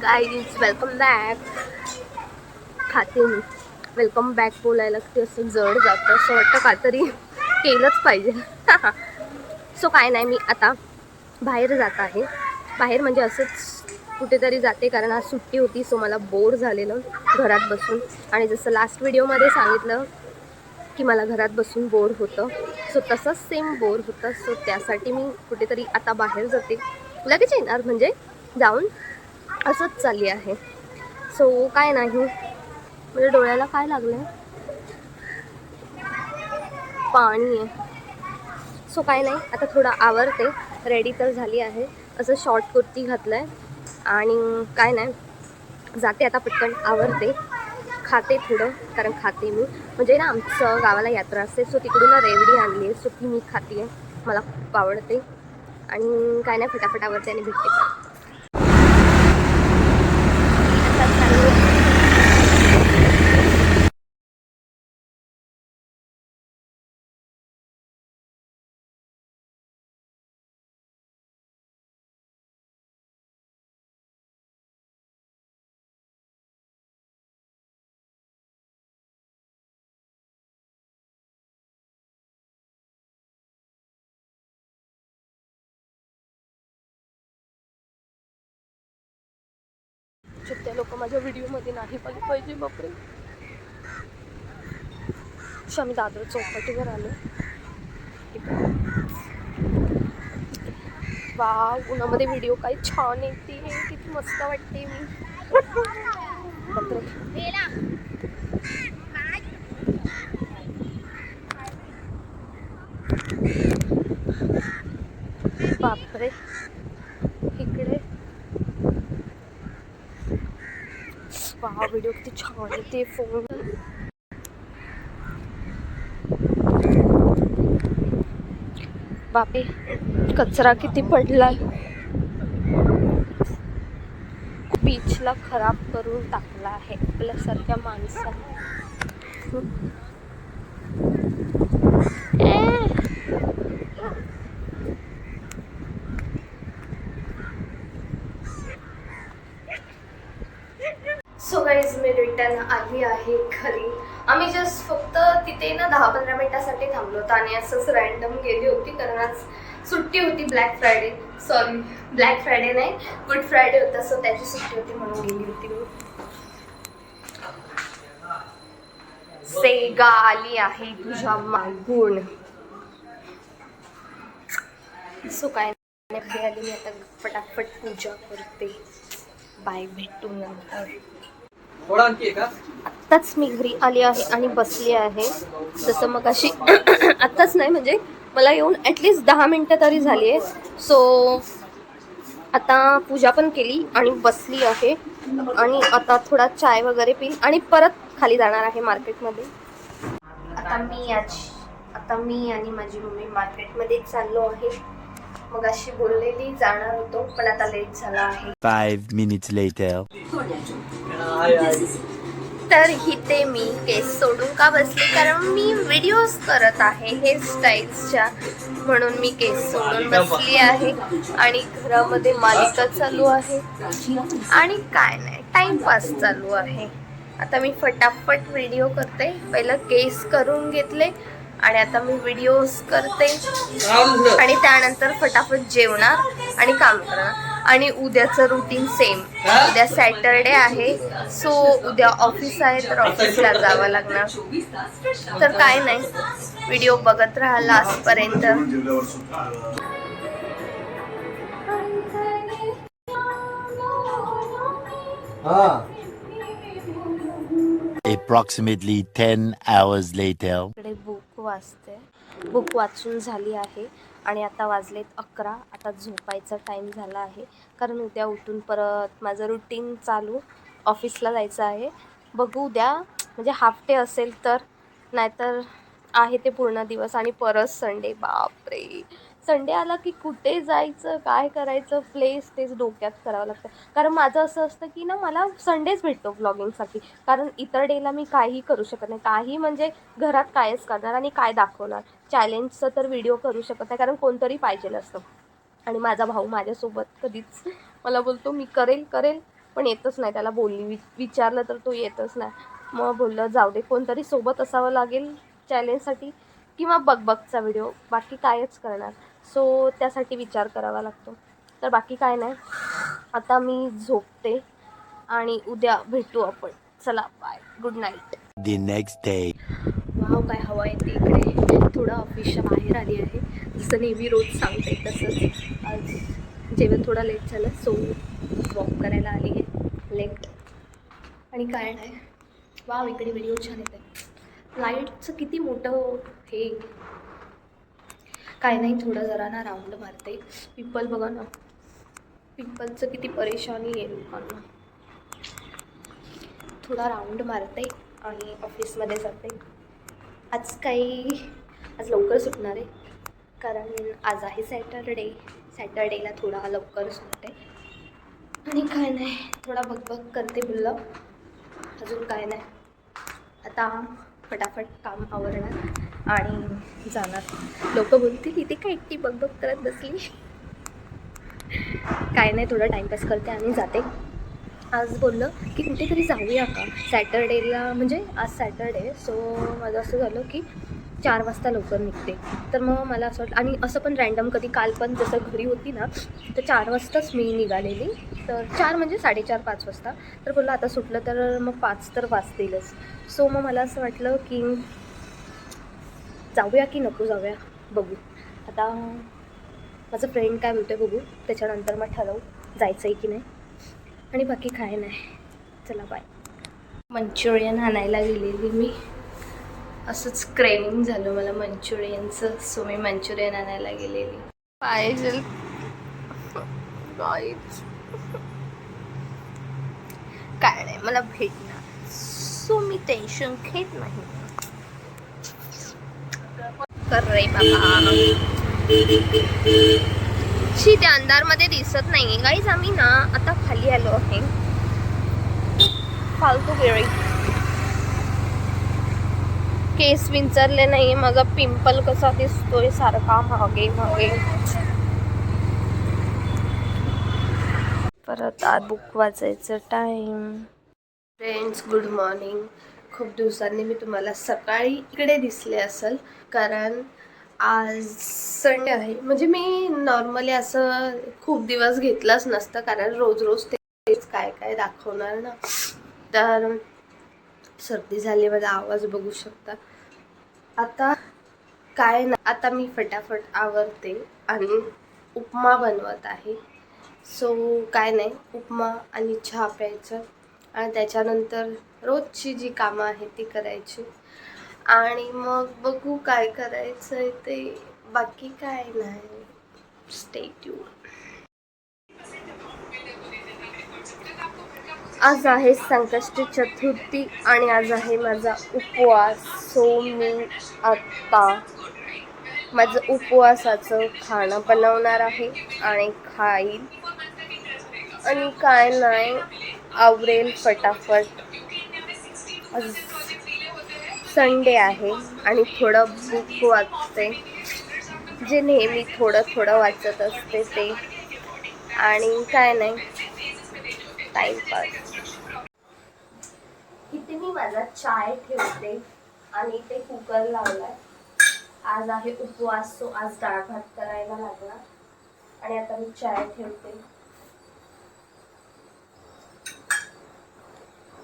Guys welcome back. खाते me welcome back बोलायला लागते असं जड जातं, असं वाटतं काहीतरी केलंच पाहिजे. सो काय नाही, मी आता बाहेर जात आहे. बाहेर म्हणजे असंच कुठेतरी जाते, कारण आज सुट्टी होती. सो मला बोर झालेलं घरात बसून, आणि जसं लास्ट व्हिडिओमध्ये सांगितलं की मला घरात बसून बोर होतं, सो तसंच सेम बोर होतं. सो त्यासाठी मी कुठेतरी आता बाहेर जाते. लगेच येणार म्हणजे जाऊन असंच चालली आहे. सो काय नाही, म्हणजे डोळ्याला काय लागलं, पाणी आहे. सो काय नाही, आता थोडं आवरते. रेडी तर झाली आहे, असं शॉर्ट कुर्ती घातलं आहे आणि काय नाही जाते आता पटकन आवरते. खाते थोडं, कारण खाते मी म्हणजे ना आमचं गावाला यात्रा असते, सो तिकडून ना रेवडी आणली आहे, सो ती मी खाते आहे. मला खूप आवडते. आणि काय नाही, फटाफट आवडते आणि भेटते. ते लोक माझ्या व्हिडिओमध्ये नाही पाहिजे पाहिजे. बापरे, आम्ही दादर चौपाटीवर आलो. वाव, उन्हामध्ये व्हिडिओ काय छान येते, किती मस्त वाटते. मी बापरे, इकडे वाव, व्हिडिओ किती छान येते. फोन बापे, कचरा किती पडलाय. बीचला खराब करून टाकला आहे आपल्यासारख्या माणसाने. सो गाईज, मी रिटर्न आली आहे घरी. आम्ही जस्ट फक्त तिथे ना 10-15 मिनिटासाठी थांबलो होतो आणि असंच रँडम गेली होती, कारण आज सुट्टी होती. ब्लॅक फ्रायडे नाही, गुड फ्रायडे होता, सो त्याची सुट्टी होती म्हणून गेली होती मी. सेगा आली आहे तुझ्या मागून. सो काय घरी आली मी, आता फटाफट पूजा करते. बाय, भेटू नंतर. आत्ताच मी घरी आली आहे आणि बसली आहे. जसं मग अशी आत्ताच नाही, म्हणजे मला येऊन ॲटलिस्ट 10 मिनटं तरी झाली आहे. सो आता पूजा पण केली आणि बसली आहे, आणि आता थोडा चाय वगैरे पिल आणि परत खाली जाणार आहे मार्केटमध्ये. आता मी आणि माझी मम्मी मार्केटमध्ये चाललो आहे. मग अशी बोललेली जाणार होतो, पण आता लेट झाला आहे. 5 minutes later. तर इथे मी केस सोडून का बसले, कारण मी व्हिडिओज करत आहे हेअरस्टाईल्सच्या, म्हणून मी केस सोडून बसली आहे. आणि घरामध्ये मालिका चालू आहे आणि काय नाही, टाइमपास चालू आहे. आता मी फटाफट व्हिडिओ करते. पहिलं केस करून घेतले आणि आता मी व्हिडिओज करते, आणि त्यानंतर फटाफट जेवणार आणि काम करणार. आणि उद्याचं रुटीन सेम. उद्या सॅटरडे आहे, सो उद्या ऑफिस आहे, तर ऑफिसला जावं लागणार. तर काय नाही, व्हिडिओ बघत राहा लास्टपर्यंत. Approximately 10 hours later. इकडे बुक वाचून झाली आहे आणि आता वाजलेत 11. आता झोपायचा टाईम झाला आहे, कारण उद्या उठून परत माझं रुटीन चालू, ऑफिसला जायचं आहे. बघू उद्या, म्हणजे हाफ डे असेल तर, नाहीतर आहे ते पूर्ण दिवस. आणि परत संडे. बापरे, संडे आला की कुठे जायचं, काय करायचं, प्लेस तेच डोक्यात करावं लागतं. कारण माझं असं असतं की ना, मला संडेच भेटतो व्लॉगिंगसाठी, कारण इतर डेला मी काही करू शकत नाही. काही म्हणजे घरात कायच करणार आणि काय दाखवणार. चॅलेंजचं तर व्हिडिओ करू शकत नाही, कारण कोणतरी पाहिजेल असतं. आणि माझा भाऊ माझ्यासोबत कधीच मला बोलतो मी करेल, पण येतच नाही. त्याला बोलली, विचारलं तर तो येतच नाही. मग बोललं जाऊ दे, कोणतरी सोबत असावं लागेल चॅलेंजसाठी किंवा बकचा व्हिडिओ, बाकी कायच करणार. सो त्यासाठी विचार करावा लागतो. तर बाकी काय नाही, आता मी झोपते आणि उद्या भेटू आपण. चला bye, good night. The next day. Wow, काय हवा येते इकडे. थोडं ऑफिसच्या बाहेर आली आहे, जसं नेहमी रोज सांगते तसंच. आज जेवण थोडं लेट झालं, सो वॉक करायला आली आहे लेट. आणि काय नाही, वाव इकडे व्हिडिओ छान येते. लाईटचं किती मोठं हे. काय नाही, थोडं जरा ना राऊंड मारते. पिपल बघा ना, पिपलचं किती परेशानी आहे लोकांना. थोडा राऊंड मारते आणि ऑफिसमध्ये जाते. आज लवकर सुटणार आहे, कारण आज आहे सॅटरडेला थोडा लवकर सुटते. आणि काय नाही, थोडा बकबक करते बोललं, अजून काय नाही. आता फटाफट काम आवरणार आणि जाणार. लोक बोलतील इथे काय एकटी बकबक करत बसली. काय नाही, थोडा टाईमपास करते आणि जाते. आज बोललं की कुठेतरी जाऊया का सॅटरडेला, म्हणजे आज सॅटरडे. सो माझं असं झालं की 4 वाजता लवकर निघते. तर मग मला असं वाटलं, आणि असं पण रँडम कधी काल पण जसं घरी होती ना, तर 4 वाजताच मी निघालेली. तर 4 म्हणजे 4:30-5 वाजता. तर बोललं आता सुटलं तर मग 5 तर वाजतीलच. सो मग मला असं वाटलं की जाऊया की नको जाऊया, बघू. आता माझं फ्रेंड काय बोलतो बघू, त्याच्यानंतर मग ठरवू जायचं आहे की नाही. आणि बाकी काय नाही, चला बाय. मंचुरियन आणायला गेलेली मी, असंच क्रेविंग झालं मला मंचुरियनचं. सो मी मंचुरियन आणायला गेलेली. पाहिजे काय नाही, मला भेटणार. सो मी टेन्शन घेत नाही. कर रे बाबा. त्या अंधारमध्ये दिसत नाही गाईज. आम्ही ना आता खाली आलो आहे. फालतू गिरी, केस विंचरले नाही, माझा पिंपल कसा दिसतोय सारखा मागे मागे. परत बुक वाचायचं टाइम. Friends, good morning. खूप दिवसांनी मी तुम्हाला सकाळी इकडे दिसले असेल, कारण आज संडे आहे. म्हणजे मी नॉर्मली असं खूप दिवस घेतलंच नसतं, कारण रोज रोज तेच काय काय दाखवणार ना. तर सर्दी झाली, माझा आवाज बघू शकता. आता काय ना, आता मी फटाफट आवरते आणि उपमा बनवत आहे. सो काय नाही, उपमा आणि चहा प्यायचं आणि त्याच्यानंतर रोजची जी कामं आहेत ती करायची. आणि मग बघू काय करायचं आहे ते. बाकी काय नाही, स्टे ट्यून. आज आहे संकष्टी चतुर्थी आणि आज आहे माझा उपवास. सो मी आत्ता माझं उपवासाचं खाणं बनवणार आहे आणि खाईल. आणि काय नाही, आवरेल फटाफट. आज संडे आहे आणि थोडं बुक वाचते, जे नेहमी थोडं थोडं वाचत असते ते. आणि काय नाही, टाइमपास. इथे मी माझा चाय ठेवते आणि इथे कुकर लावलाय. आज आहे उपवास, सो आज डाळ भात करायला लागला. आणि आता मी चाय ठेवते.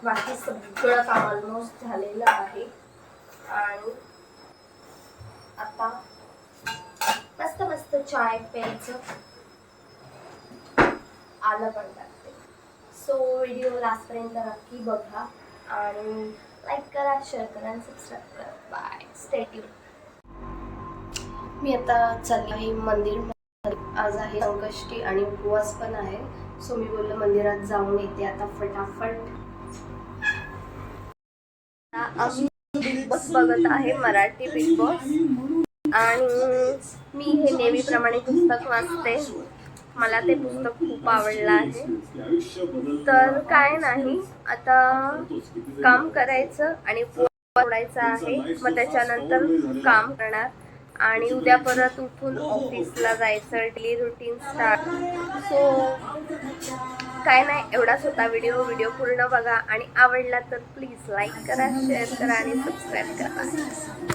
बाकी सगळं काम ऑलमोस्ट झालेलं आहे. आणि आता मस्त मस्त चाय प्यायचं, आलं पण टाकते. सो व्हिडिओ लास्टपर्यंत नक्की बघा आणि लाईक करा, शेअर करा आणि सबस्क्राईब करा. Bye, stay tune. मी आता चालली आहे मंदिर. आज आहे संकष्टी आणि उपवास पण आहे. सो मी बोललं मंदिरात जाऊन येते आता फटाफट. आम्ही बिग बॉस बघत आहे, मराठी बिग बॉस. आणि मी हे नेहमीप्रमाणे पुस्तक वाचते. मला ते पुस्तक खूप आवडलं आहे. तर काय नाही, आता काम करायचं आणि सोडायचं आहे. मग त्याच्यानंतर काम करणार आणि उद्या परत उठून ऑफिसला जायचं. Daily routine start. सो काय नाही, एवढाच होता व्हिडिओ पूर्ण बघा आणि आवडला तर प्लीज लाईक करा, शेअर करा आणि सबस्क्राईब करा.